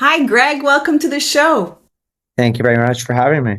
Hi, Greg. Welcome to the show. Thank you very much for having me.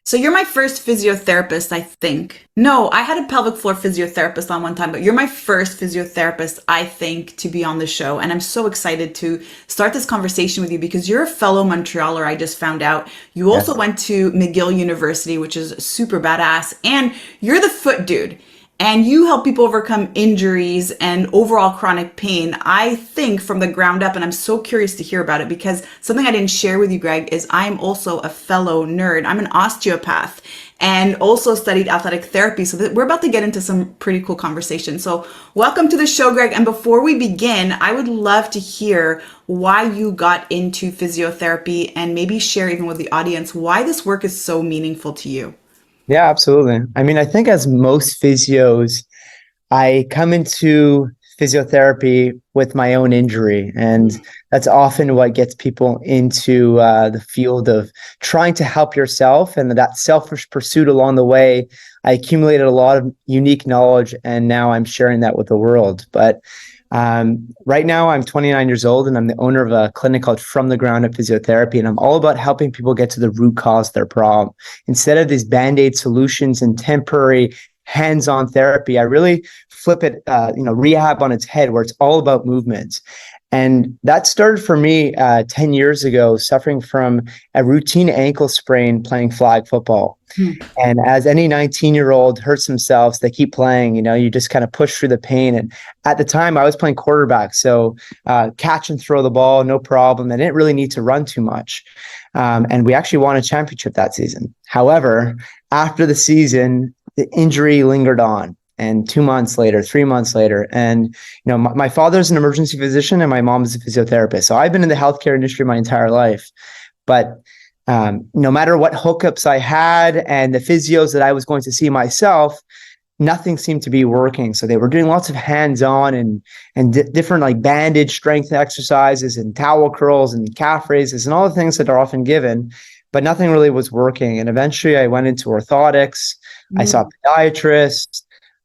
So you're my first physiotherapist, I think. No, I had a pelvic floor physiotherapist on one time, but you're my first physiotherapist, I think, to be on the show. And I'm so excited to start this conversation with you because you're a fellow Montrealer, I just found out. You also Yes. went to McGill University, which is super badass, and you're the foot dude. And you help people overcome injuries and overall chronic pain, I think, from the ground up. And I'm so curious to hear about it because something I didn't share with you, Greg, is I'm also a fellow nerd. I'm an osteopath and also studied athletic therapy. So we're about to get into some pretty cool conversation. So welcome to the show, Greg. And before we begin, I would love to hear why you got into physiotherapy and maybe share even with the audience why this work is so meaningful to you. Yeah, absolutely. I mean, I think as most physios, I come into physiotherapy with my own injury, and that's often what gets people into the field of trying to help yourself. And that selfish pursuit along the way, I accumulated a lot of unique knowledge, and now I'm sharing that with the world. But right now, I'm 29 years old, and I'm the owner of a clinic called From the Ground Up Physiotherapy, and I'm all about helping people get to the root cause of their problem. Instead of these band-aid solutions and temporary hands-on therapy, I really flip it, rehab on its head, where it's all about movement. And that started for me 10 years ago, suffering from a routine ankle sprain playing flag football. Hmm. And as any 19-year-old hurts themselves, they keep playing. You just kind of push through the pain. And at the time, I was playing quarterback. So catch and throw the ball, no problem. I didn't really need to run too much. And we actually won a championship that season. However, after the season, the injury lingered on. And 2 months later, 3 months later, and my father's an emergency physician and my mom is a physiotherapist. So I've been in the healthcare industry my entire life. But no matter what hookups I had and the physios that I was going to see myself, nothing seemed to be working. So they were doing lots of hands-on and different like bandage strength exercises and towel curls and calf raises and all the things that are often given, but nothing really was working. And eventually I went into orthotics. I saw Mm. a podiatrist.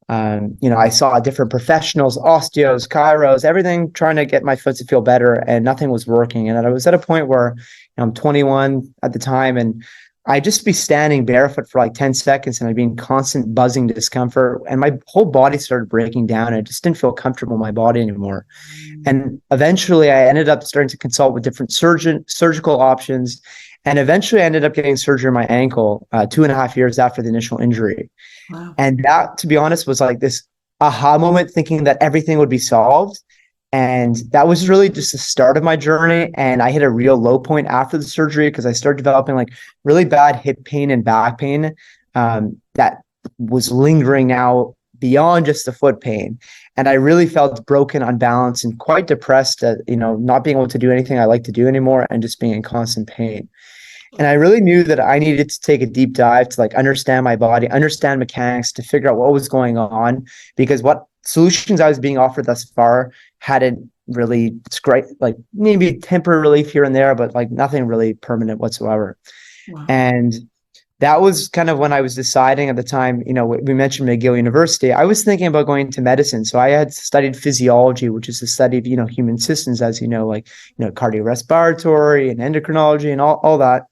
I saw different professionals, osteos, chiros, everything trying to get my foot to feel better, and nothing was working. And I was at a point where I'm 21 at the time, and I'd just be standing barefoot for like 10 seconds and I'd be in constant buzzing discomfort. And my whole body started breaking down. I just didn't feel comfortable in my body anymore. And eventually I ended up starting to consult with different surgical options. And eventually I ended up getting surgery on my ankle 2.5 years after the initial injury. Wow. And that, to be honest, was like this aha moment, thinking that everything would be solved. And that was really just the start of my journey. And I hit a real low point after the surgery because I started developing like really bad hip pain and back pain that was lingering now beyond just the foot pain. And I really felt broken, unbalanced, and quite depressed at, not being able to do anything I like to do anymore and just being in constant pain. And I really knew that I needed to take a deep dive to like understand my body, understand mechanics, to figure out what was going on, because what solutions I was being offered thus far hadn't really, it's great, like maybe temporary relief here and there, but like nothing really permanent whatsoever. Wow. And that was kind of when I was deciding at the time, we mentioned McGill University. I was thinking about going into medicine. So I had studied physiology, which is the study of, human systems, as like, cardiorespiratory and endocrinology and all that.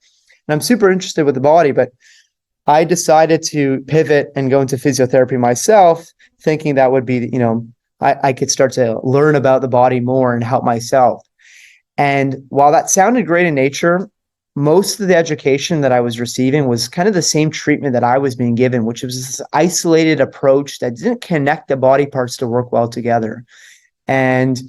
And I'm super interested with the body, but I decided to pivot and go into physiotherapy myself, thinking that would be, I could start to learn about the body more and help myself. And while that sounded great in nature, most of the education that I was receiving was kind of the same treatment that I was being given, which was this isolated approach that didn't connect the body parts to work well together. And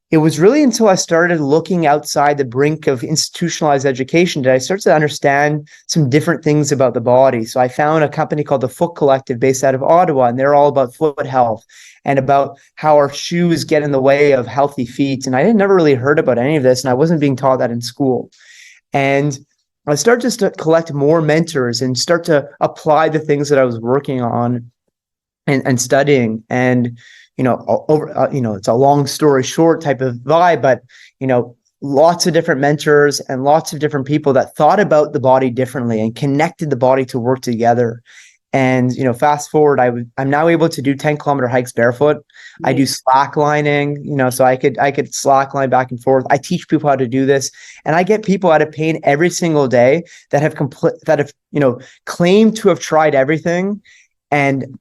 it was really until I started looking outside the brink of institutionalized education that I started to understand some different things about the body. So I found a company called the Foot Collective based out of Ottawa, and they're all about foot health and about how our shoes get in the way of healthy feet. And I had never really heard about any of this, and I wasn't being taught that in school. And I started just to collect more mentors and start to apply the things that I was working on and studying. And it's a long story short type of vibe, but lots of different mentors and lots of different people that thought about the body differently and connected the body to work together. And, fast forward, I'm now able to do 10-kilometer hikes barefoot. I do slacklining, so I could slackline back and forth. I teach people how to do this, and I get people out of pain every single day that have claimed to have tried everything and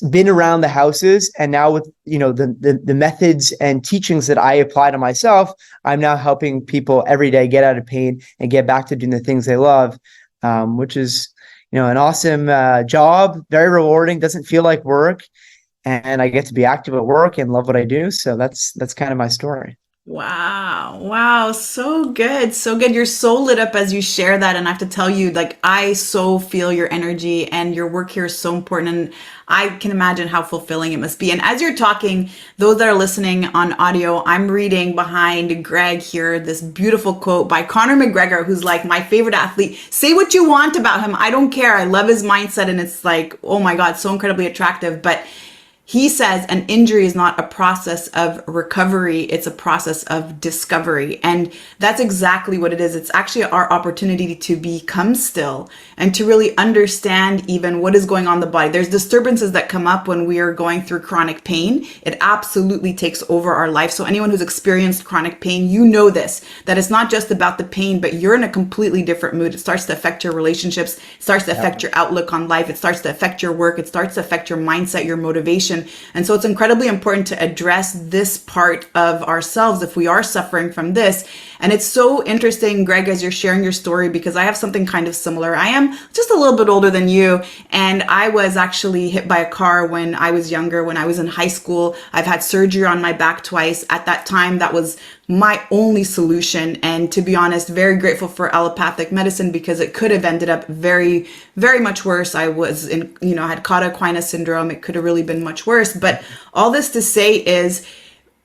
been around the houses. And now with, the methods and teachings that I apply to myself, I'm now helping people every day get out of pain and get back to doing the things they love, which is, an awesome job, very rewarding, doesn't feel like work. And I get to be active at work and love what I do. So that's kind of my story. Wow. Wow. So good. So good. You're so lit up as you share that. And I have to tell you, like, I so feel your energy, and your work here is so important. And I can imagine how fulfilling it must be. And as you're talking, those that are listening on audio, I'm reading behind Greg here this beautiful quote by Conor McGregor, who's like my favorite athlete. Say what you want about him. I don't care. I love his mindset. And it's like, oh my God, so incredibly attractive. But he says an injury is not a process of recovery, it's a process of discovery. And that's exactly what it is. It's actually our opportunity to become still and to really understand even what is going on in the body. There's disturbances that come up when we are going through chronic pain. It absolutely takes over our life. So anyone who's experienced chronic pain, you know this, that it's not just about the pain, but you're in a completely different mood. It starts to affect your relationships, it starts to affect your outlook on life, it starts to affect your work, it starts to affect your mindset, your motivation. And so it's incredibly important to address this part of ourselves if we are suffering from this. And it's so interesting, Greg, as you're sharing your story, because I have something kind of similar. I am just a little bit older than you, and I was actually hit by a car when I was younger, when I was in high school. I've had surgery on my back twice. At that time, that was my only solution. And to be honest, very grateful for allopathic medicine, because it could have ended up very, very much worse. I was had cauda equina syndrome. It could have really been much worse. But all this to say is,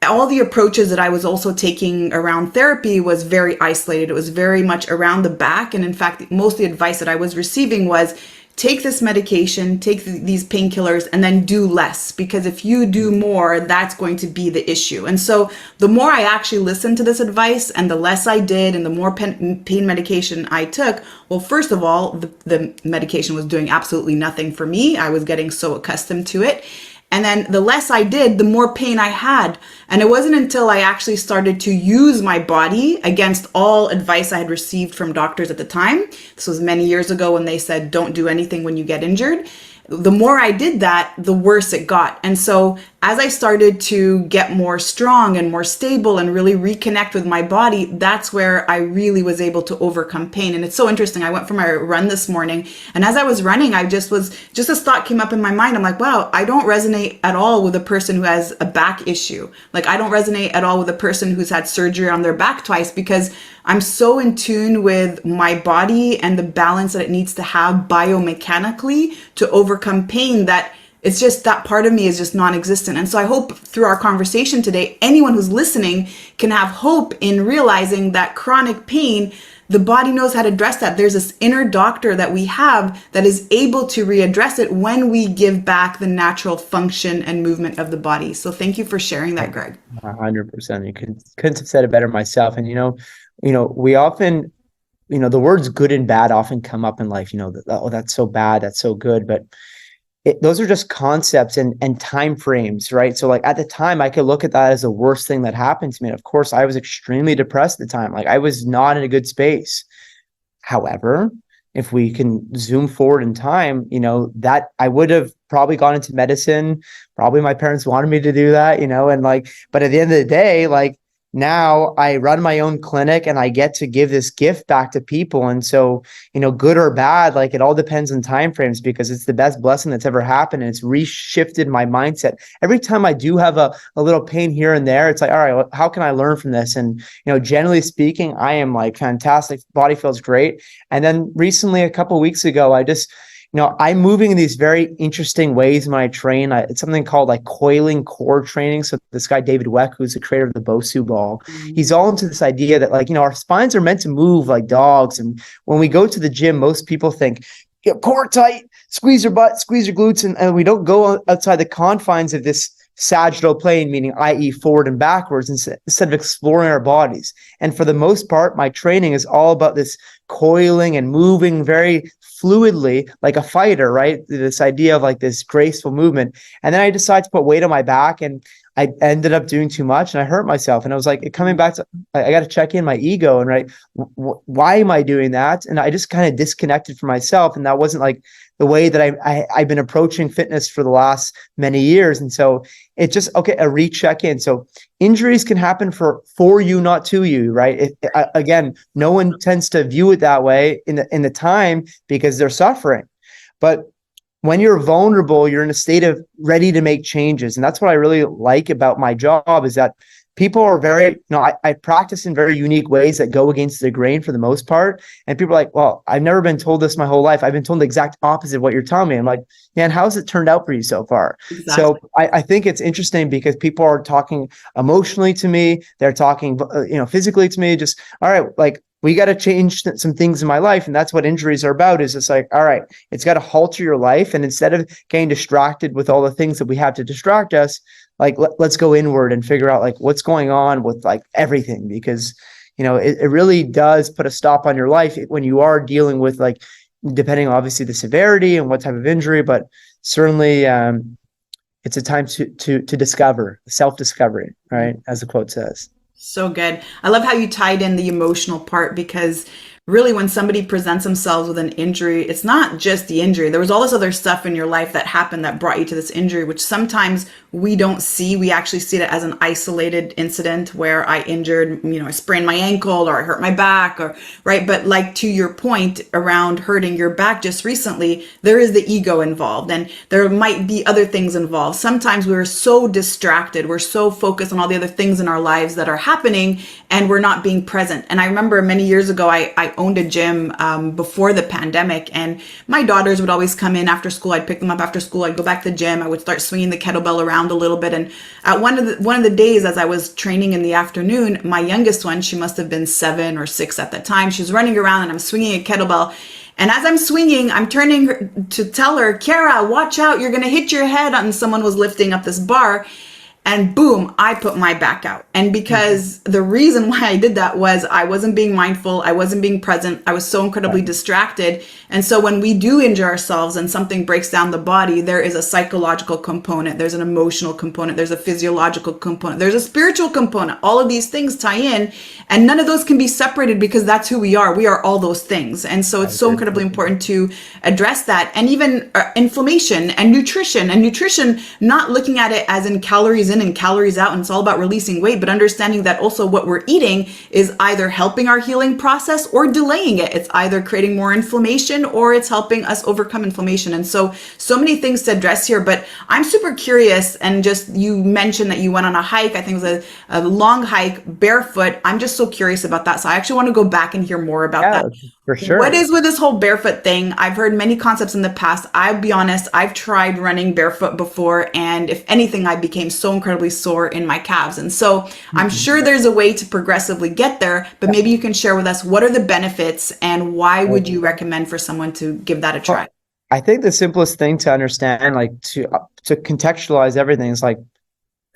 all the approaches that I was also taking around therapy was very isolated. It was very much around the back. And in fact, most of the advice that I was receiving was, take this medication, take these painkillers, and then do less. Because if you do more, that's going to be the issue. And so the more I actually listened to this advice and the less I did and the more pain medication I took, well, first of all, the medication was doing absolutely nothing for me. I was getting so accustomed to it. And then the less I did, the more pain I had. And it wasn't until I actually started to use my body against all advice I had received from doctors at the time. This was many years ago when they said, don't do anything when you get injured. The more I did that, the worse it got. And so as I started to get more strong and more stable and really reconnect with my body, that's where I really was able to overcome pain. And it's so interesting. I went for my run this morning, and as I was running, just this thought came up in my mind. I'm like, wow, I don't resonate at all with a person who has a back issue. Like, I don't resonate at all with a person who's had surgery on their back twice, because I'm so in tune with my body and the balance that it needs to have biomechanically to overcome pain, that it's just that part of me is just non-existent. And so I hope through our conversation today, anyone who's listening can have hope in realizing that chronic pain, the body knows how to address that. There's this inner doctor that we have that is able to readdress it when we give back the natural function and movement of the body. So thank you for sharing that, Greg. 100%. You couldn't have said it better myself. And, we often, the words good and bad often come up in life, oh, that's so bad, that's so good. But those are just concepts and time frames, right? So like at the time, I could look at that as the worst thing that happened to me. And of course, I was extremely depressed at the time. Like, I was not in a good space. However, if we can zoom forward in time, that I would have probably gone into medicine. Probably my parents wanted me to do that, but at the end of the day, like, now I run my own clinic and I get to give this gift back to people. And so, good or bad, like, it all depends on timeframes, because it's the best blessing that's ever happened. And it's reshifted my mindset. Every time I do have a little pain here and there, it's like, all right, how can I learn from this? And, generally speaking, I am like fantastic. Body feels great. And then recently, a couple of weeks ago, I just, I'm moving in these very interesting ways when I train. It's something called like coiling core training. So this guy, David Weck, who's the creator of the Bosu ball, he's all into this idea that, like, our spines are meant to move like dogs. And when we go to the gym, most people think, core tight, squeeze your butt, squeeze your glutes. And we don't go outside the confines of this sagittal plane, meaning i.e. forward and backwards, instead of exploring our bodies. And for the most part, my training is all about this coiling and moving very fluidly like a fighter, right? This idea of like this graceful movement. And then I decided to put weight on my back, and I ended up doing too much and I hurt myself. And I was like, coming back to, I got to check in my ego and right, why am I doing that? And I just kind of disconnected from myself. And that wasn't like the way that I've been approaching fitness for the last many years. And so it's just, okay, a recheck in. So injuries can happen for you, not to you, right? Again, no one tends to view it that way in the time because they're suffering. But when you're vulnerable, you're in a state of ready to make changes. And that's what I really like about my job, is that people are very, I practice in very unique ways that go against the grain for the most part. And people are like, well, I've never been told this my whole life. I've been told the exact opposite of what you're telling me. I'm like, man, how's it turned out for you so far? Exactly. So I think it's interesting because people are talking emotionally to me. They're talking, physically to me. Just, all right, like, we got to change some things in my life. And that's what injuries are about, is it's like, all right, it's got to halter your life. And instead of getting distracted with all the things that we have to distract us, like, let's go inward and figure out like what's going on with like everything, because, it really does put a stop on your life when you are dealing with, like, depending on obviously the severity and what type of injury, but certainly it's a time to discover, self-discovery, right? As the quote says. So good. I love how you tied in the emotional part, because really when somebody presents themselves with an injury, it's not just the injury. There was all this other stuff in your life that happened that brought you to this injury, which sometimes we don't see. We actually see it as an isolated incident where I injured, I sprained my ankle or I hurt my back, or right. But like to your point around hurting your back just recently, there is the ego involved and there might be other things involved. Sometimes we're so distracted. We're so focused on all the other things in our lives that are happening and we're not being present. And I remember many years ago, I owned a gym before the pandemic, and my daughters would always come in after school. I'd pick them up after school. I'd go back to the gym. I would start swinging the kettlebell around a little bit. And at one of the days, as I was training in the afternoon, my youngest one, she must have been 7 or 6 at that time, she's running around and I'm swinging a kettlebell. And as I'm swinging, I'm turning to tell her, Kara, watch out, you're going to hit your head. And someone was lifting up this bar. And boom, I put my back out. And because the reason why I did that was I wasn't being mindful. I wasn't being present. I was so incredibly distracted. And so when we do injure ourselves and something breaks down the body, there is a psychological component. There's an emotional component. There's a physiological component. There's a spiritual component. All of these things tie in, and none of those can be separated because that's who we are. We are all those things. And so it's so incredibly important to address that. And even inflammation and nutrition, not looking at it as in calories in and calories out, and it's all about releasing weight, but understanding that also what we're eating is either helping our healing process or delaying it. It's either creating more inflammation or it's helping us overcome inflammation. And so many things to address here, but I'm super curious. And just, you mentioned that you went on a hike. I think it was a long hike barefoot. I'm just so curious about that. So I actually want to go back and hear more about that. For sure. What is with this whole barefoot thing? I've heard many concepts in the past. I'll be honest, I've tried running barefoot before, and if anything, I became so incredibly sore in my calves. And so I'm sure there's a way to progressively get there, but maybe you can share with us, what are the benefits and why would you recommend for someone to give that a try? I think the simplest thing to understand, like to contextualize everything, is like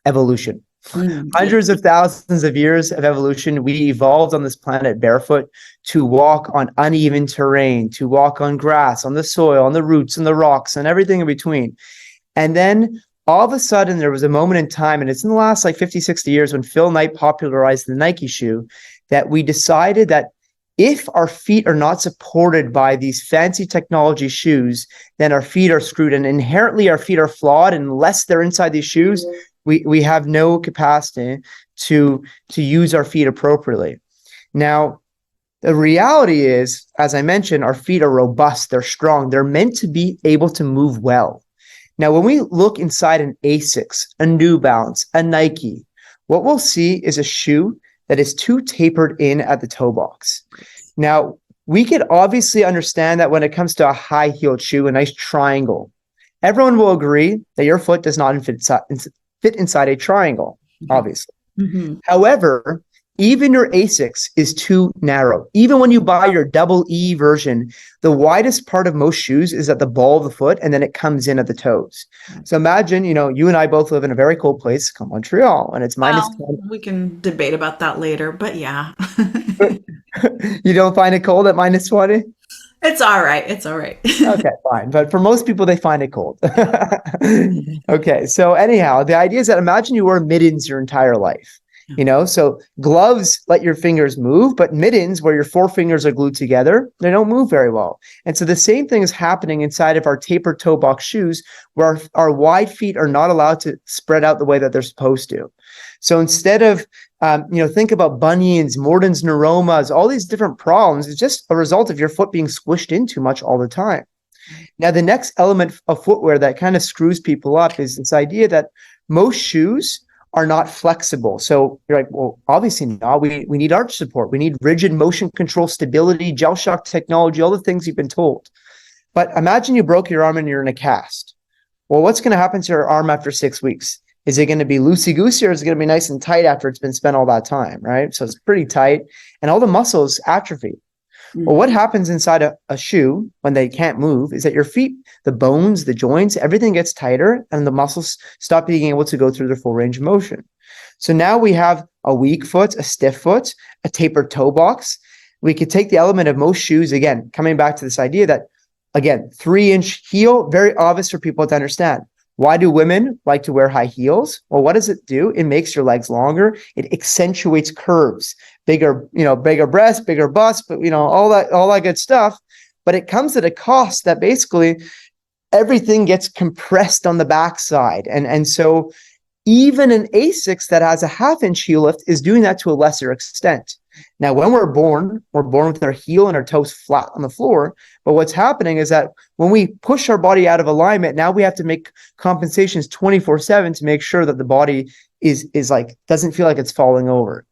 evolution. Hundreds of thousands of years of evolution, we evolved on this planet barefoot to walk on uneven terrain, to walk on grass, on the soil, on the roots and the rocks and everything in between. And then all of a sudden there was a moment in time, and it's in the last like 50, 60 years, when Phil Knight popularized the Nike shoe, that we decided that if our feet are not supported by these fancy technology shoes, then our feet are screwed, and inherently our feet are flawed, and unless they're inside these shoes, we have no capacity to use our feet appropriately. Now, the reality is, as I mentioned, our feet are robust, they're strong, they're meant to be able to move well. Now, when we look inside an Asics, a New Balance, a Nike, what we'll see is a shoe that is too tapered in at the toe box. Now, we could obviously understand that when it comes to a high-heeled shoe, a nice triangle, everyone will agree that your foot does not fit inside a triangle, obviously. However, Even your Asics is too narrow. Even when you buy your double E version, the widest part of most shoes is at the ball of the foot, and then it comes in at the toes. So imagine, you and I both live in a very cold place called Montreal, and it's minus Well, 10. we can debate about that later, but yeah. You don't find it cold at minus 20? It's all right. It's all right. Okay, fine. But for most people, they find it cold. Okay, so anyhow, the idea is that imagine you wear mittens your entire life. So gloves let your fingers move, but mittens, where your four fingers are glued together, they don't move very well. And so the same thing is happening inside of our taper toe box shoes, where our wide feet are not allowed to spread out the way that they're supposed to. So instead of, think about bunions, Morton's neuromas, all these different problems, it's just a result of your foot being squished in too much all the time. Now, the next element of footwear that kind of screws people up is this idea that most shoes are not flexible. So you're like, well, obviously not. We need arch support. We need rigid motion control, stability, gel shock technology, all the things you've been told. But imagine you broke your arm and you're in a cast. Well, what's going to happen to your arm after 6 weeks? Is it going to be loosey-goosey, or is it going to be nice and tight after it's been spent all that time, right? So it's pretty tight, and all the muscles atrophy. Well, what happens inside a shoe when they can't move is that your feet, the bones, the joints, everything gets tighter, and the muscles stop being able to go through their full range of motion. So now we have a weak foot, a stiff foot, a tapered toe box. We could take the element of most shoes, again, coming back to this idea that, again, 3-inch heel, very obvious for people to understand. Why do women like to wear high heels? Well, what does it do? It makes your legs longer. It accentuates curves, bigger breasts, bigger bust, but all that good stuff. But it comes at a cost that basically everything gets compressed on the backside. And so even an Asics that has a 1/2-inch heel lift is doing that to a lesser extent. Now, when we're born with our heel and our toes flat on the floor. But what's happening is that when we push our body out of alignment, now we have to make compensations 24/7 to make sure that the body is like, doesn't feel like it's falling over.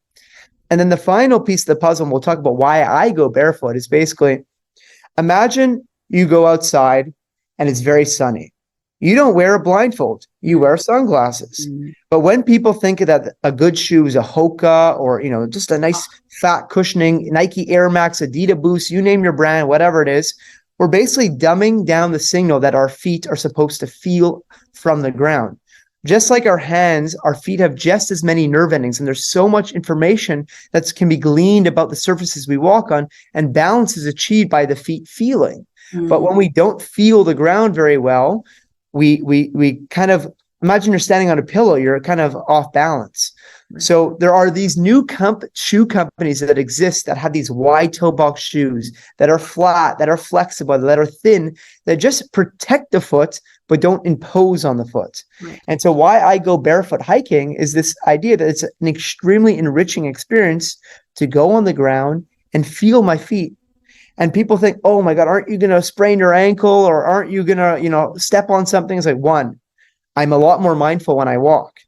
And then the final piece of the puzzle, and we'll talk about why I go barefoot, is basically, imagine you go outside and it's very sunny. You don't wear a blindfold, you wear sunglasses. But when people think that a good shoe is a Hoka or, just a nice fat cushioning Nike Air Max, Adidas Boost, you name your brand, whatever it is, we're basically dumbing down the signal that our feet are supposed to feel from the ground. Just like our hands, our feet have just as many nerve endings, and there's so much information that can be gleaned about the surfaces we walk on, and balance is achieved by the feet feeling. But when we don't feel the ground very well, we kind of, imagine you're standing on a pillow, you're kind of off balance. So there are these new shoe companies that exist that have these wide toe box shoes that are flat, that are flexible, that are thin, that just protect the foot, but don't impose on the foot. Right. And so why I go barefoot hiking is this idea that it's an extremely enriching experience to go on the ground and feel my feet. And people think, oh my God, aren't you going to sprain your ankle, or aren't you going to, step on something? It's like, one, I'm a lot more mindful when I walk.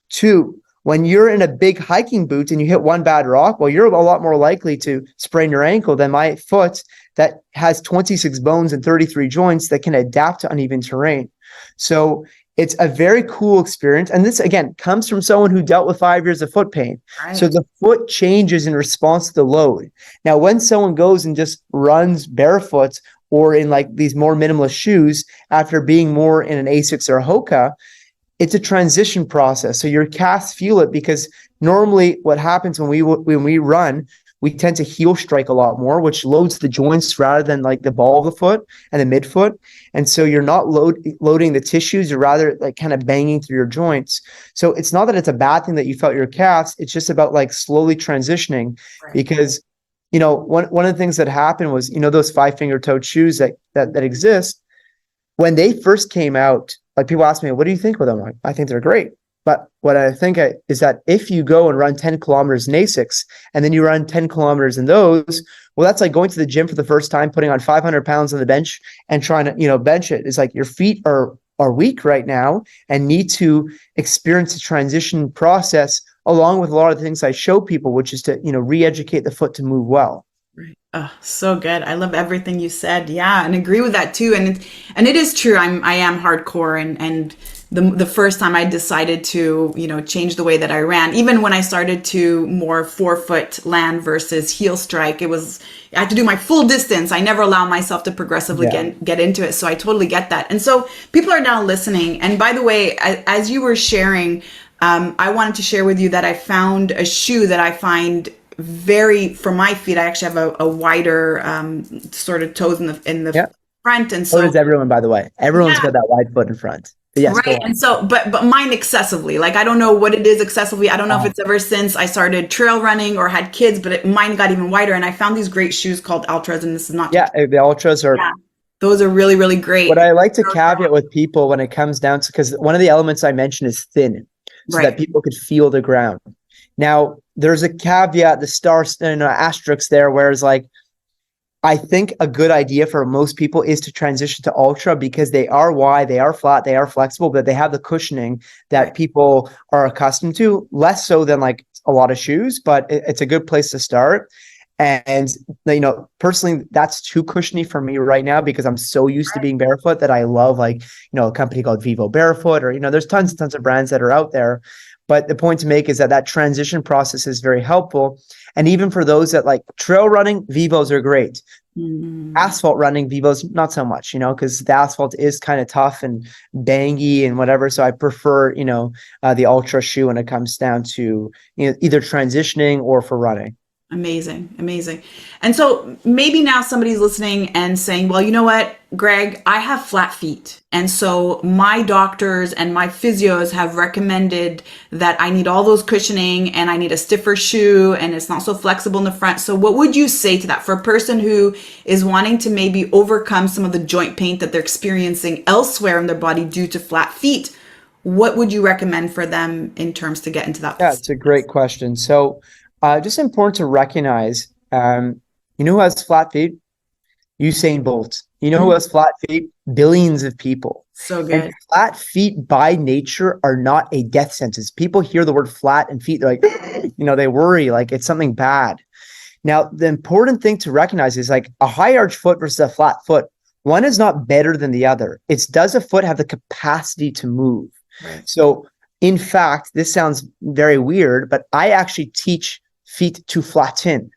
Two, when you're in a big hiking boot and you hit one bad rock, well, you're a lot more likely to sprain your ankle than my foot that has 26 bones and 33 joints that can adapt to uneven terrain. So it's a very cool experience. And this, again, comes from someone who dealt with 5 years of foot pain. Right. So the foot changes in response to the load. Now, when someone goes and just runs barefoot or in like these more minimalist shoes after being more in an Asics or a Hoka, it's a transition process. So your calves feel it, because normally what happens when we run, we tend to heel strike a lot more, which loads the joints rather than like the ball of the foot and the midfoot. And so you're not loading the tissues, you're rather like kind of banging through your joints. So it's not that it's a bad thing that you felt your calves. It's just about like slowly transitioning. Right. Because, one of the things that happened was, those 5-finger-toed shoes that exist, when they first came out, like people ask me, what do you think with them? I think they're great. But what I think is that if you go and run 10 kilometers in Asics and then you run 10 kilometers in those, well, that's like going to the gym for the first time, putting on 500 pounds on the bench and trying to, bench it. It's like your feet are weak right now and need to experience a transition process along with a lot of the things I show people, which is to, re-educate the foot to move well. Right. Oh, so good. I love everything you said. Yeah, and agree with that too. And it is true. I am hardcore, and the first time I decided to, change the way that I ran. Even when I started to more forefoot land versus heel strike, I had to do my full distance. I never allow myself to progressively get into it. So I totally get that. And so people are now listening. And by the way, as you were sharing, I wanted to share with you that I found a shoe that I find for my feet. I actually have a wider sort of toes in the front. And so does everyone, by the way. Everyone's got that wide foot in front. But yes, right. And so, but mine excessively. Like, I don't know what it is excessively. I don't know if it's ever since I started trail running or had kids, but mine got even wider. And I found these great shoes called Ultras, and this is not. The Ultras are. Yeah. Those are really, really great. What I like to caveat with people when it comes down to, because one of the elements I mentioned is thin, so that people could feel the ground. Now, there's a caveat, the star and asterisk there, whereas like, I think a good idea for most people is to transition to Ultra because they are wide, they are flat, they are flexible, but they have the cushioning that people are accustomed to, less so than like a lot of shoes, but it's a good place to start. And, personally, that's too cushiony for me right now because I'm so used to being barefoot that I love like, a company called Vivo Barefoot or, there's tons and tons of brands that are out there. But the point to make is that transition process is very helpful. And even for those that like trail running, Vivos are great. Mm-hmm. Asphalt running, Vivos, not so much, because the asphalt is kind of tough and bangy and whatever. So I prefer, the Ultra shoe when it comes down to, either transitioning or for running. Amazing. Amazing. And so maybe now somebody's listening and saying, well, you know what, Greg, I have flat feet. And so my doctors and my physios have recommended that I need all those cushioning and I need a stiffer shoe and it's not so flexible in the front. So what would you say to that for a person who is wanting to maybe overcome some of the joint pain that they're experiencing elsewhere in their body due to flat feet? What would you recommend for them in terms to get into that? Yeah, it's a great question. So just important to recognize, who has flat feet? Usain Bolt. Who has flat feet? Billions of people. So good. And flat feet by nature are not a death sentence. People hear the word flat and feet, they're like, they worry like it's something bad. Now, the important thing to recognize is like a high arch foot versus a flat foot. One is not better than the other. It's does a foot have the capacity to move? Right. So in fact, this sounds very weird, but I actually teach feet to flatten.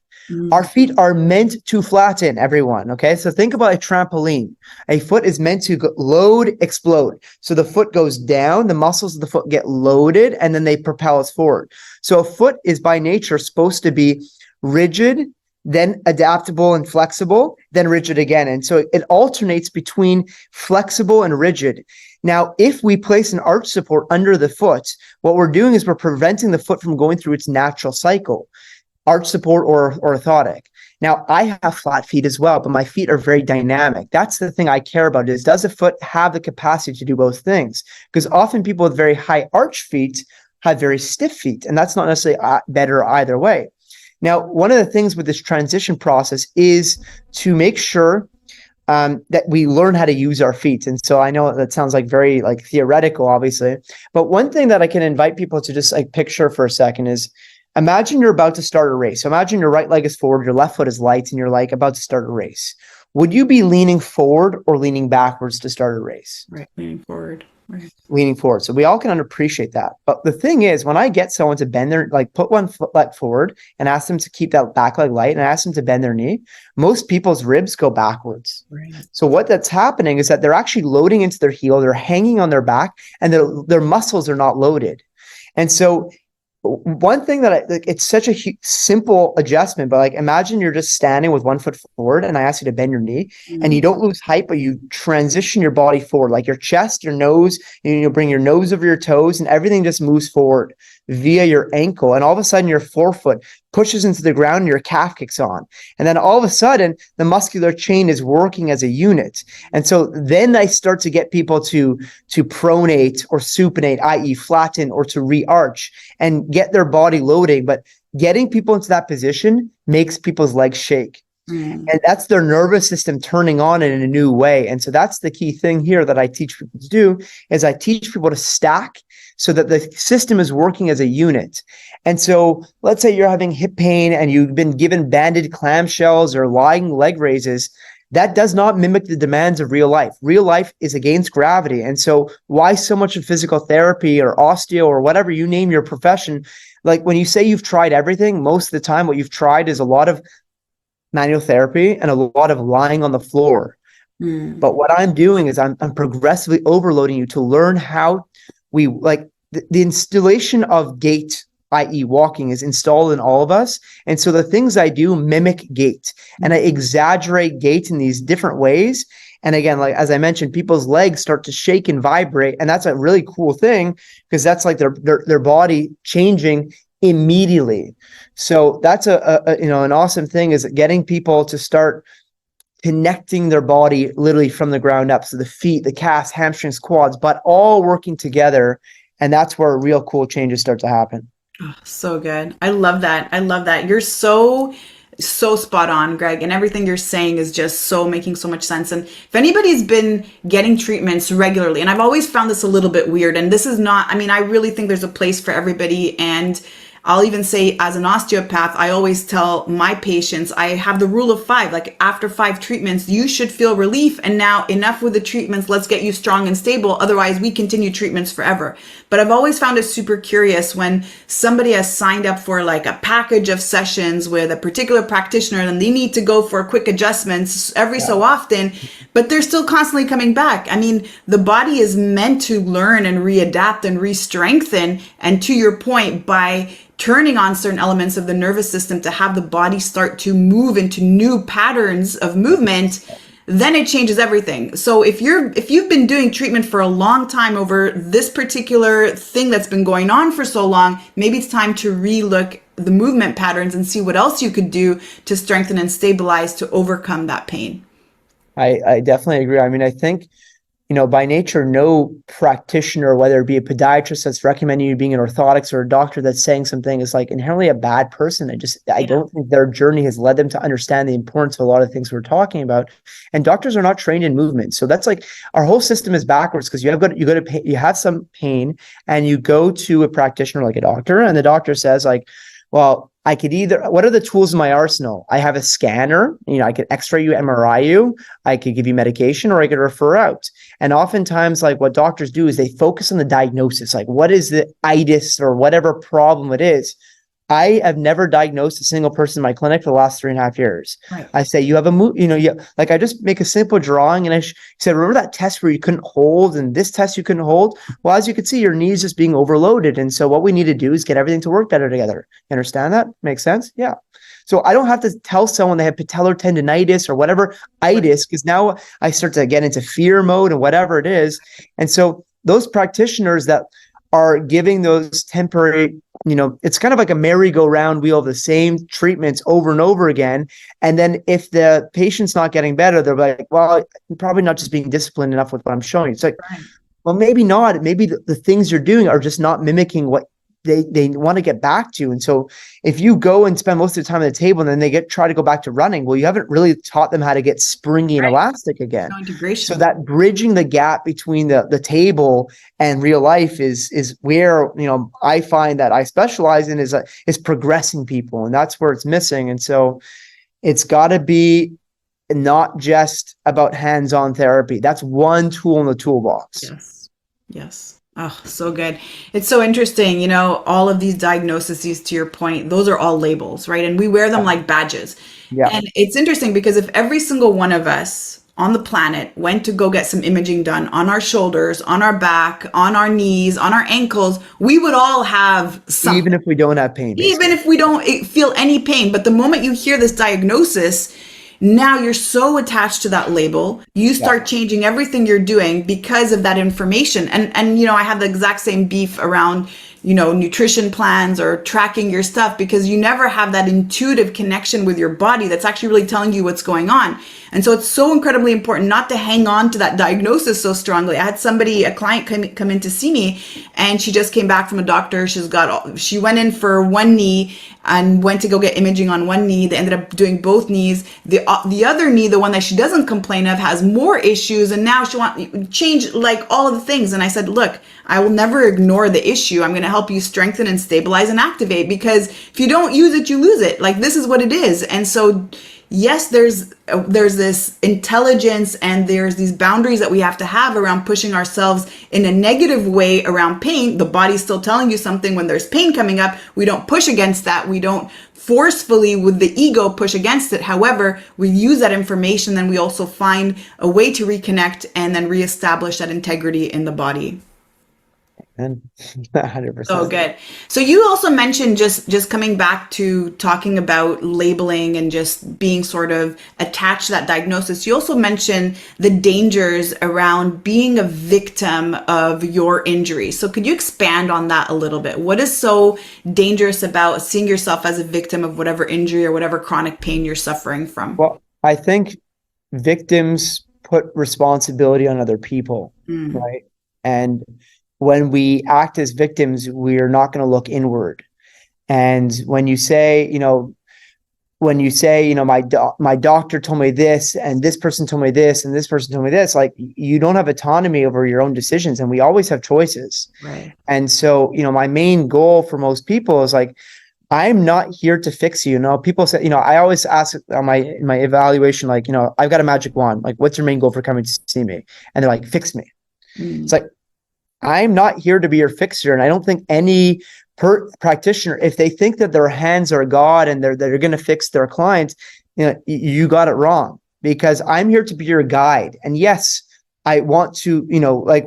Our feet are meant to flatten, everyone. Okay. So think about a trampoline. A foot is meant to load, explode. So the foot goes down, the muscles of the foot get loaded, and then they propel us forward. So a foot is by nature supposed to be rigid, then adaptable and flexible, then rigid again. And so it alternates between flexible and rigid. Now, if we place an arch support under the foot, what we're doing is we're preventing the foot from going through its natural cycle, arch support or orthotic. Now, I have flat feet as well, but my feet are very dynamic. That's the thing I care about is, does a foot have the capacity to do both things? Because often people with very high arch feet have very stiff feet, and that's not necessarily better either way. Now, one of the things with this transition process is to make sure that we learn how to use our feet. And so I know that sounds like very like theoretical, obviously, but one thing that I can invite people to just like picture for a second is, imagine you're about to start a race. So imagine your right leg is forward, your left foot is light, and you're like about to start a race. Would you be leaning forward or leaning backwards to start a race? Right, leaning forward. Right. Leaning forward. So we all can appreciate that. But the thing is, when I get someone to bend their, like put one foot leg forward and ask them to keep that back leg light and I ask them to bend their knee, most people's ribs go backwards. Right. So what that's happening is that they're actually loading into their heel, they're hanging on their back, and their muscles are not loaded. And so one thing that it's such a simple adjustment, but like imagine you're just standing with one foot forward and I ask you to bend your knee and you don't lose height, but you transition your body forward, like your chest, your nose, and you'll bring your nose over your toes and everything just moves forward via your ankle. And all of a sudden your forefoot pushes into the ground and your calf kicks on. And then all of a sudden the muscular chain is working as a unit. And so then I start to get people to pronate or supinate, i.e. flatten, or to re-arch and get their body loading. But getting people into that position makes people's legs shake. And that's their nervous system turning on in a new way. And so that's the key thing here that I teach people to do is I teach people to stack so that the system is working as a unit. And so let's say you're having hip pain and you've been given banded clamshells or lying leg raises. that does not mimic the demands of real life. Real life is against gravity. And so why so much of physical therapy or osteo or whatever you name your profession, like when you say you've tried everything, most of the time what you've tried is a lot of manual therapy and a lot of lying on the floor. But what I'm doing is I'm progressively overloading you to learn how we like the installation of gait, i.e. walking, is installed in all of us. And so the things I do mimic gait, and I exaggerate gait in these different ways. And again, like as I mentioned, people's legs start to shake and vibrate. And that's a really cool thing because that's like their body changing immediately. So that's an awesome thing, is getting people to start connecting their body literally from the ground up. So the feet, the calves, hamstrings, quads, but all working together. And that's where real cool changes start to happen. Oh, so good. I love that. I love that. You're so spot on, Greg, and everything you're saying is just so making so much sense. And if anybody's been getting treatments regularly, and I've always found this a little bit weird, and this is not, I mean, I really think there's a place for everybody. And I'll even say, as an osteopath, I always tell my patients, I have the rule of 5, like after 5 treatments, you should feel relief. And now enough with the treatments, let's get you strong and stable. Otherwise we continue treatments forever. But I've always found it super curious when somebody has signed up for like a package of sessions with a particular practitioner and they need to go for quick adjustments every so often, but they're still constantly coming back. I mean, the body is meant to learn and readapt and re-strengthen. And to your point, by turning on certain elements of the nervous system to have the body start to move into new patterns of movement, then it changes everything. So if you've been doing treatment for a long time over this particular thing that's been going on for so long, maybe it's time to relook the movement patterns and see what else you could do to strengthen and stabilize to overcome that pain. I definitely agree. I mean, I think, by nature, no practitioner, whether it be a podiatrist that's recommending you being in orthotics or a doctor that's saying something, is like inherently a bad person. I don't think their journey has led them to understand the importance of a lot of things we're talking about. And doctors are not trained in movement. So that's like our whole system is backwards, because you have some pain and you go to a practitioner like a doctor, and the doctor says like, well, I could what are the tools in my arsenal? I have a scanner, I could X-ray you, MRI you, I could give you medication, or I could refer out. And oftentimes, like what doctors do is they focus on the diagnosis, like what is the itis or whatever problem it is. I have never diagnosed a single person in my clinic for the last 3.5 years. Right. I say, you have like I just make a simple drawing and I said, remember that test where you couldn't hold and this test you couldn't hold? Well, as you can see, your knees just being overloaded. And so what we need to do is get everything to work better together. You understand that? Makes sense? Yeah. So I don't have to tell someone they have patellar tendonitis or whatever itis, because now I start to get into fear mode and whatever it is. And so those practitioners that are giving those temporary, it's kind of like a merry-go-round wheel of the same treatments over and over again. And then if the patient's not getting better, they're like, well, you're probably not just being disciplined enough with what I'm showing. It's like, well, maybe not. Maybe the things you're doing are just not mimicking what they want to get back to. And so if you go and spend most of the time at the table and then they try to go back to running, well, you haven't really taught them how to get springy and elastic again. No integration. So that bridging the gap between the table and real life is where, I find that I specialize in is progressing people. And that's where it's missing. And so it's got to be not just about hands-on therapy. That's one tool in the toolbox. Yes. Oh, so good. It's so interesting. All of these diagnoses, to your point, those are all labels, right? And we wear them like badges. Yeah. And it's interesting because if every single one of us on the planet went to go get some imaging done on our shoulders, on our back, on our knees, on our ankles, we would all have something. Even if we don't have pain. Basically. Even if we don't feel any pain. But the moment you hear this diagnosis, now you're so attached to that label, you start changing everything you're doing because of that information. And I have the exact same beef around, nutrition plans or tracking your stuff, because you never have that intuitive connection with your body that's actually really telling you what's going on. And so it's so incredibly important not to hang on to that diagnosis so strongly. I had a client come in to see me, and she just came back from a doctor. She went in for one knee and went to go get imaging on one knee. They ended up doing both knees. The other knee, the one that she doesn't complain of, has more issues. And now she wants to change like all of the things. And I said, look, I will never ignore the issue. I'm going to help you strengthen and stabilize and activate, because if you don't use it, you lose it. Like, this is what it is. And so yes, there's this intelligence and there's these boundaries that we have to have around pushing ourselves in a negative way around pain. The body's still telling you something when there's pain coming up. We don't push against that. We don't forcefully with the ego push against it. However, we use that information, then we also find a way to reconnect and then reestablish that integrity in the body. And 100%. Oh, good. So you also mentioned just coming back to talking about labeling and just being sort of attached to that diagnosis. You also mentioned the dangers around being a victim of your injury. So could you expand on that a little bit? What is so dangerous about seeing yourself as a victim of whatever injury or whatever chronic pain you're suffering from? Well, I think victims put responsibility on other people, right? And when we act as victims, we're not going to look inward. And when you say, my doctor told me this, and this person told me this, and this person told me this, like, you don't have autonomy over your own decisions, and we always have choices. Right. And so, my main goal for most people is like, I'm not here to fix you. People say, I always ask on my evaluation, like, I've got a magic wand. Like, what's your main goal for coming to see me? And they're like, fix me. It's like, I'm not here to be your fixer. And I don't think any practitioner, if they think that their hands are God and they're going to fix their clients, you got it wrong, because I'm here to be your guide. And yes, I want to,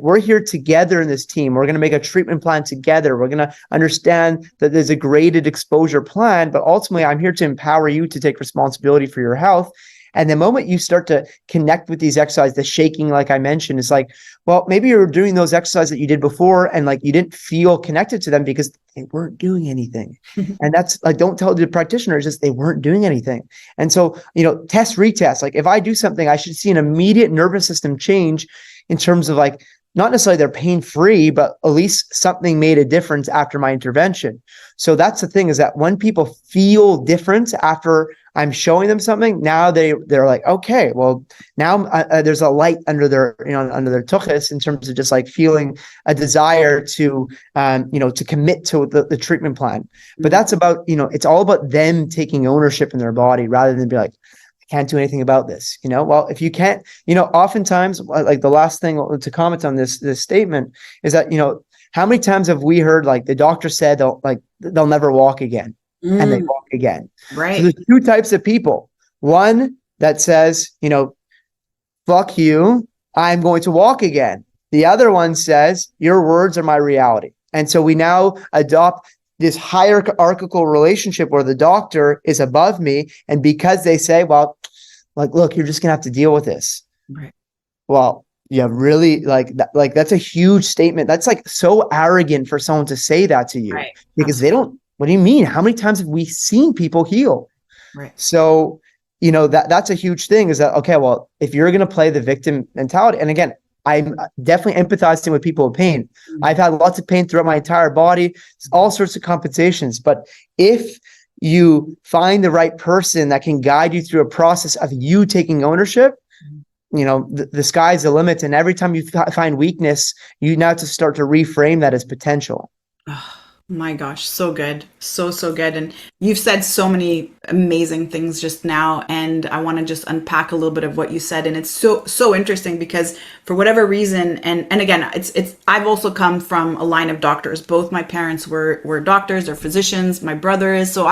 we're here together in this team. We're going to make a treatment plan together. We're going to understand that there's a graded exposure plan, but ultimately I'm here to empower you to take responsibility for your health. And the moment you start to connect with these exercises, the shaking, like I mentioned, is like, well, maybe you're doing those exercises that you did before and like you didn't feel connected to them because they weren't doing anything. And that's like, don't tell the practitioner, it's just they weren't doing anything. And so, test, retest. Like if I do something, I should see an immediate nervous system change in terms of like, not necessarily they're pain-free, but at least something made a difference after my intervention. So that's the thing, is that when people feel different after I'm showing them something, now they're like, okay, well, now there's a light under their, under their tuchus, in terms of just like feeling a desire to, to commit to the treatment plan. But that's about, it's all about them taking ownership in their body rather than be like, can't do anything about this. Well, if you can't, oftentimes, like the last thing to comment on this statement is that, how many times have we heard like the doctor said they'll never walk again, and they walk again. Right. So there's two types of people. One that says, fuck you, I'm going to walk again. The other one says, your words are my reality. And so we now adopt this hierarchical relationship where the doctor is above me. And because they say, well, like, look, you're just going to have to deal with this. Right. Well, yeah, really, like that's a huge statement. That's like so arrogant for someone to say that to you, right. Because they don't, what do you mean? How many times have we seen people heal? Right. So, that's a huge thing, is that, okay, well, if you're going to play the victim mentality, and again, I'm definitely empathizing with people with pain. I've had lots of pain throughout my entire body, all sorts of compensations. But if you find the right person that can guide you through a process of you taking ownership, the sky's the limit. And every time you find weakness, you now have to start to reframe that as potential. Oh, my gosh, so good. So good. And you've said so many amazing things just now, and I want to just unpack a little bit of what you said. And it's so interesting because for whatever reason, and again, it's I've also come from a line of doctors. Both my parents were doctors or physicians. My brother is. So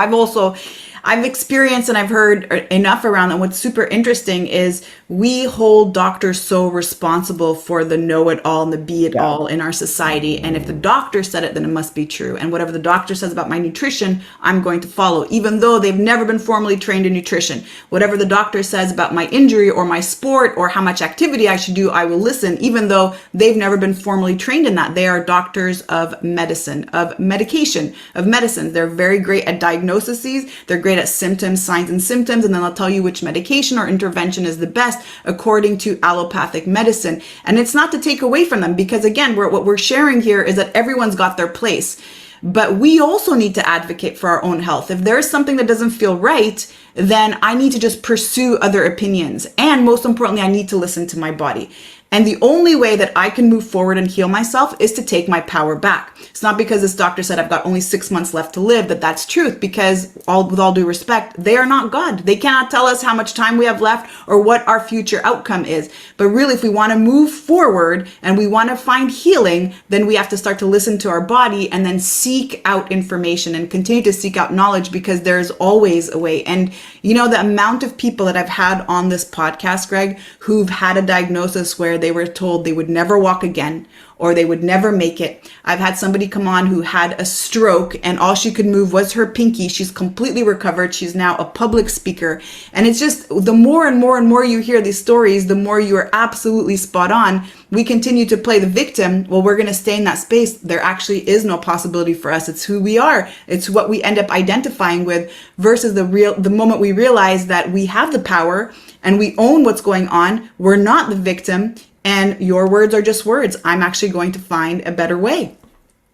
I've experienced and I've heard enough around that. What's super interesting is we hold doctors so responsible for the know-it-all and the be-it-all in our society. And if the doctor said it, then it must be true. And whatever the doctor says about my nutrition, I'm going to follow, even though they've never been formally trained in nutrition. Whatever the doctor says about my injury or my sport or how much activity I should do, I will listen, even though they've never been formally trained in that. They are doctors of medicine, of medication, of medicine. They're very great at diagnoses. They're great at symptoms, signs and symptoms, and then they'll tell you which medication or intervention is the best according to allopathic medicine. And it's not to take away from them, because again, what we're sharing here is that everyone's got their place. But we also need to advocate for our own health. If there's something that doesn't feel right, then I need to just pursue other opinions. And most importantly, I need to listen to my body. And the only way that I can move forward and heal myself is to take my power back. It's not because this doctor said I've got only 6 months left to live that that's truth, because with all due respect, they are not God. They cannot tell us how much time we have left or what our future outcome is. But really, if we want to move forward and we want to find healing, then we have to start to listen to our body and then seek out information and continue to seek out knowledge, because there's always a way. And you know, the amount of people that I've had on this podcast, Greg, who've had a diagnosis where they were told they would never walk again or they would never make it. I've had somebody come on who had a stroke and all she could move was her pinky. She's completely recovered. She's now a public speaker. And it's just the more and more and more you hear these stories, the more you are absolutely spot on. We continue to play the victim. Well, we're going to stay in that space. There actually is no possibility for us. It's who we are. It's what we end up identifying with, versus the moment we realize that we have the power and we own what's going on. We're not the victim. And your words are just words. I'm actually going to find a better way.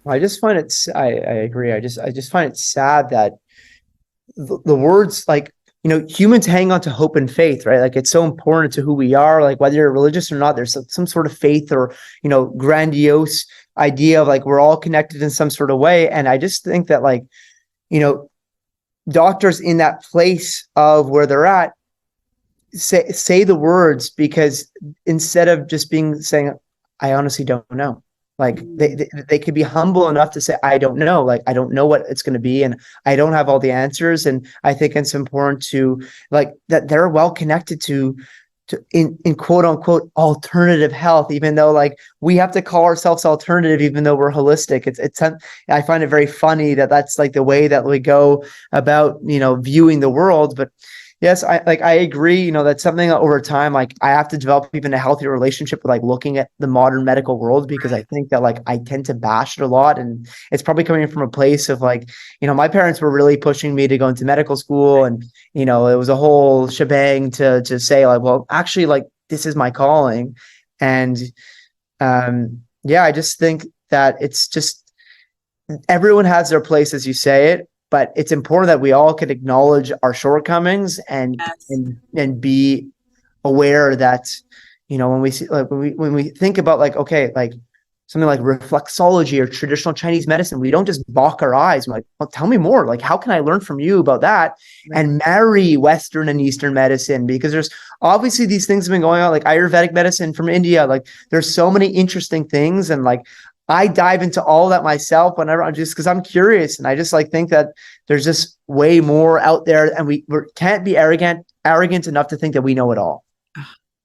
I just find it, I agree. I just find it sad that the words, like, you know, humans hang on to hope and faith, right? Like, it's so important to who we are. Like, whether you're religious or not, there's some sort of faith or, you know, grandiose idea of like, we're all connected in some sort of way. And I just think that, like, you know, doctors in that place of where they're at, say the words, because instead of just saying, I honestly don't know. Like, they could be humble enough to say, I don't know. Like, I don't know what it's going to be, and I don't have all the answers. And I think it's important to, like, that they're well connected to in quote unquote alternative health, even though, like, we have to call ourselves alternative, even though we're holistic. I find it very funny that that's like the way that we go about, you know, viewing the world. But yes, I agree. You know, that's something that over time, like, I have to develop even a healthier relationship with, like, looking at the modern medical world, because I think that, like, I tend to bash it a lot, and it's probably coming from a place of, like, you know, my parents were really pushing me to go into medical school, and, you know, it was a whole shebang to say, like, well, actually, like, this is my calling. And yeah, I just think that it's just, everyone has their place, as you say it. But it's important that we all can acknowledge our shortcomings and be aware that, you know, when we see, like, when we think about, like, okay, like something like reflexology or traditional Chinese medicine, we don't just balk our eyes. We're like, well, tell me more. Like, how can I learn from you about that? Right. And marry Western and Eastern medicine, because there's obviously these things have been going on, like Ayurvedic medicine from India. Like, there's so many interesting things, and, like, I dive into all that myself whenever I'm just, because I'm curious, and I just, like, think that there's just way more out there, and we can't be arrogant enough to think that we know it all.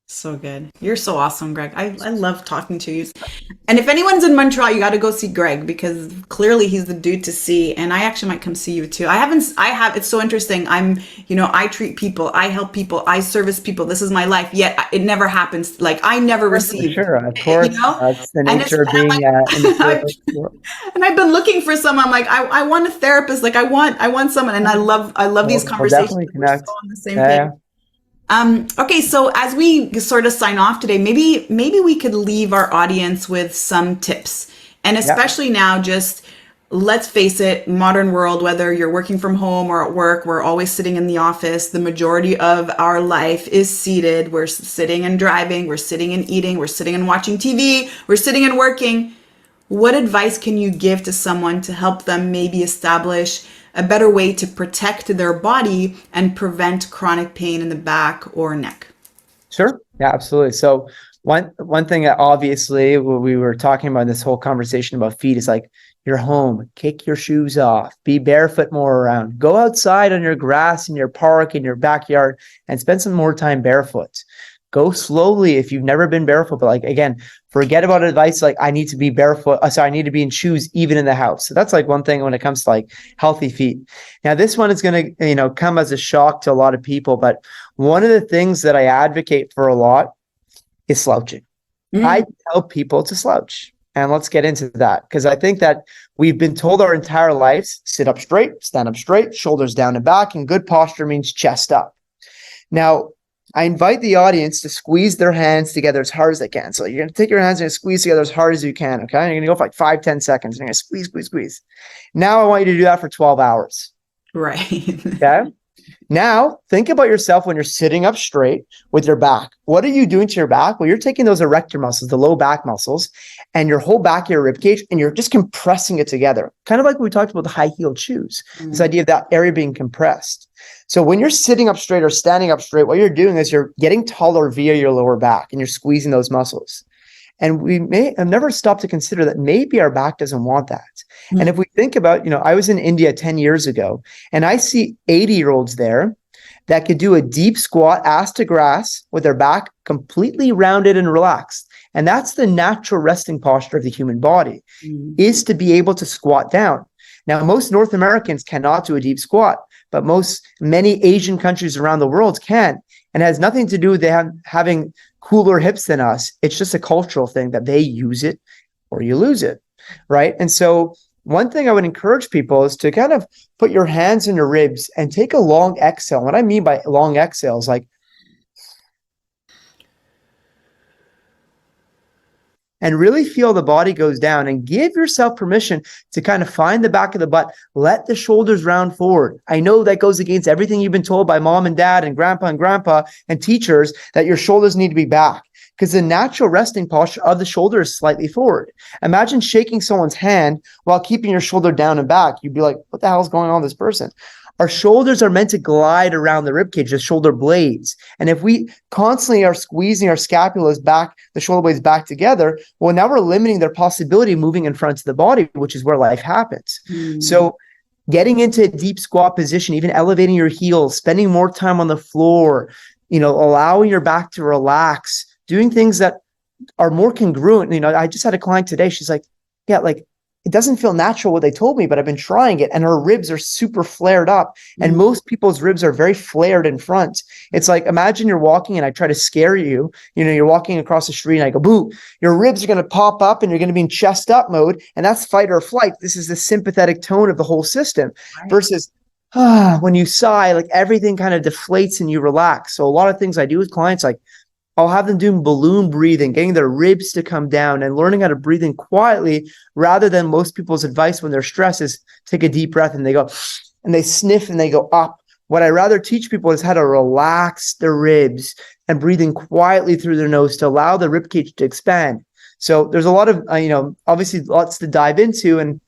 So good. You're so awesome, Greg. I love talking to you. And if anyone's in Montreal, you got to go see Greg, because clearly he's the dude to see. And I actually might come see you too. It's so interesting. I treat people, I help people, I service people. This is my life. Yet it never happens. Like, I never receive. Sure, of course. You know? That's the nature of being like, in the world. And I've been looking for someone. I'm like, I want a therapist. Like, I want someone. And I love these conversations. We'll definitely connect. We're so on the same page. Okay, so as we sort of sign off today, maybe we could leave our audience with some tips. And especially now, just let's face it, modern world, whether you're working from home or at work, we're always sitting in the office. The majority of our life is seated. We're sitting and driving, we're sitting and eating, we're sitting and watching TV, we're sitting and working. What advice can you give to someone to help them maybe establish a better way to protect their body and prevent chronic pain in the back or neck? Sure. Yeah, absolutely. So one thing that obviously we were talking about in this whole conversation about feet is, like, you're home, kick your shoes off, be barefoot more around, go outside on your grass in your park, in your backyard, and spend some more time barefoot. Go slowly if you've never been barefoot. But, like, again, forget about advice like, I need to be barefoot. I need to be in shoes even in the house. So that's, like, one thing when it comes to, like, healthy feet. Now, this one is going to, you know, come as a shock to a lot of people. But one of the things that I advocate for a lot is slouching. I tell people to slouch. And let's get into that, because I think that we've been told our entire lives, sit up straight, stand up straight, shoulders down and back, and good posture means chest up. Now, I invite the audience to squeeze their hands together as hard as they can. So you're going to take your hands and squeeze together as hard as you can, okay? You're going to go for like 5-10 seconds. You're going to squeeze, squeeze, squeeze. Now I want you to do that for 12 hours. Right. Okay? Now, think about yourself when you're sitting up straight with your back. What are you doing to your back? Well, you're taking those erector muscles, the low back muscles, and your whole back of your rib cage, and you're just compressing it together. Kind of like we talked about the high-heeled shoes, this idea of that area being compressed. So when you're sitting up straight or standing up straight, what you're doing is you're getting taller via your lower back, and you're squeezing those muscles. And we may have never stopped to consider that maybe our back doesn't want that. And if we think about, I was in India 10 years ago, and I see 80-year-olds there that could do a deep squat, ass to grass, with their back completely rounded and relaxed. And that's the natural resting posture of the human body, is to be able to squat down. Now, most North Americans cannot do a deep squat, but many Asian countries around the world can. And it has nothing to do with them having cooler hips than us. It's just a cultural thing that they use it or you lose it, right? And so one thing I would encourage people is to kind of put your hands in your ribs and take a long exhale. What I mean by long exhale is like, and really feel the body goes down, and give yourself permission to kind of find the back of the butt. Let the shoulders round forward. I know that goes against everything you've been told by mom and dad and grandpa and teachers, that your shoulders need to be back, because the natural resting posture of the shoulder is slightly forward. Imagine shaking someone's hand while keeping your shoulder down and back. You'd be like, what the hell is going on with this person? Our shoulders are meant to glide around the rib cage, the shoulder blades. And if we constantly are squeezing our scapulas back, the shoulder blades back together, well, now we're limiting their possibility of moving in front of the body, which is where life happens. So getting into a deep squat position, even elevating your heels, spending more time on the floor, allowing your back to relax, doing things that are more congruent. I just had a client today. She's like, yeah, like, it doesn't feel natural what they told me, but I've been trying it, and her ribs are super flared up. And most people's ribs are very flared in front. It's like, imagine you're walking and I try to scare you. You're walking across the street and I go, boo, your ribs are going to pop up and you're going to be in chest up mode. And that's fight or flight. This is the sympathetic tone of the whole system, versus when you sigh, like everything kind of deflates and you relax. So a lot of things I do with clients, like I'll have them doing balloon breathing, getting their ribs to come down and learning how to breathe in quietly, rather than most people's advice when they're stressed is take a deep breath and they go, and they sniff and they go up. What I rather teach people is how to relax their ribs and breathing quietly through their nose to allow the rib cage to expand. So there's a lot of, obviously lots to dive into. And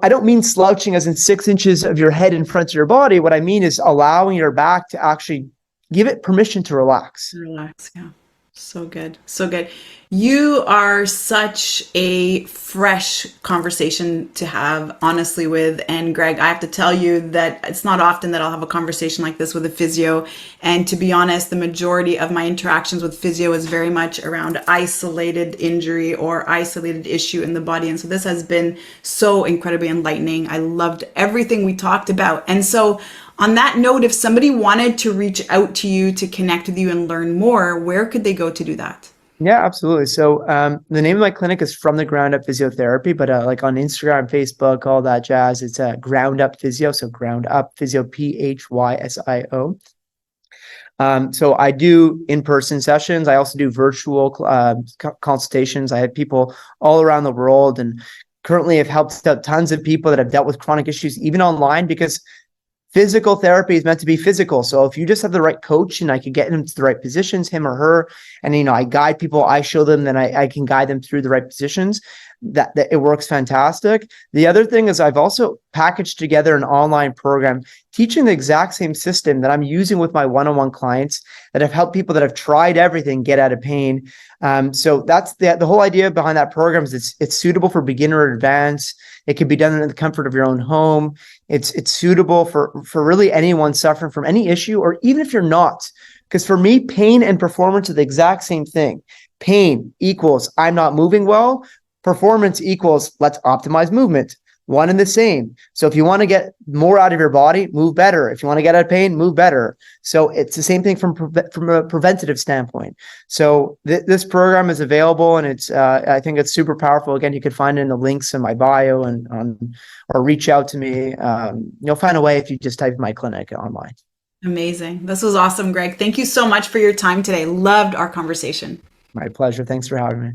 I don't mean slouching as in 6 inches of your head in front of your body. What I mean is allowing your back to actually give it permission to relax. Relax, yeah. So good. So good. You are such a fresh conversation to have, honestly, with. And Greg, I have to tell you that it's not often that I'll have a conversation like this with a physio. And to be honest, the majority of my interactions with physio is very much around isolated injury or isolated issue in the body. And so this has been so incredibly enlightening. I loved everything we talked about. And so on that note, if somebody wanted to reach out to you to connect with you and learn more, where could they go to do that? Yeah, absolutely. So the name of my clinic is From the Ground Up Physiotherapy, but like on Instagram, Facebook, all that jazz, it's Ground Up Physio. So Ground Up Physio, PHYSIO. So I do in-person sessions. I also do virtual consultations. I have people all around the world, and currently have helped out tons of people that have dealt with chronic issues, even online, because physical therapy is meant to be physical. So if you just have the right coach and I can get him to the right positions, him or her, and, I guide people, I show them, then I can guide them through the right positions, that it works fantastic. The other thing is I've also packaged together an online program teaching the exact same system that I'm using with my one-on-one clients that have helped people that have tried everything get out of pain. So that's the whole idea behind that program is it's suitable for beginner or advanced. It can be done in the comfort of your own home. It's suitable for really anyone suffering from any issue, or even if you're not. Because for me, pain and performance are the exact same thing. Pain equals I'm not moving well. Performance equals let's optimize movement. One and the same. So if you want to get more out of your body, move better. If you want to get out of pain, move better. So it's the same thing from a preventative standpoint. So this program is available, and it's I think it's super powerful. Again, you can find it in the links in my bio or reach out to me. You'll find a way if you just type my clinic online. Amazing. This was awesome, Greg. Thank you so much for your time today. Loved our conversation. My pleasure. Thanks for having me.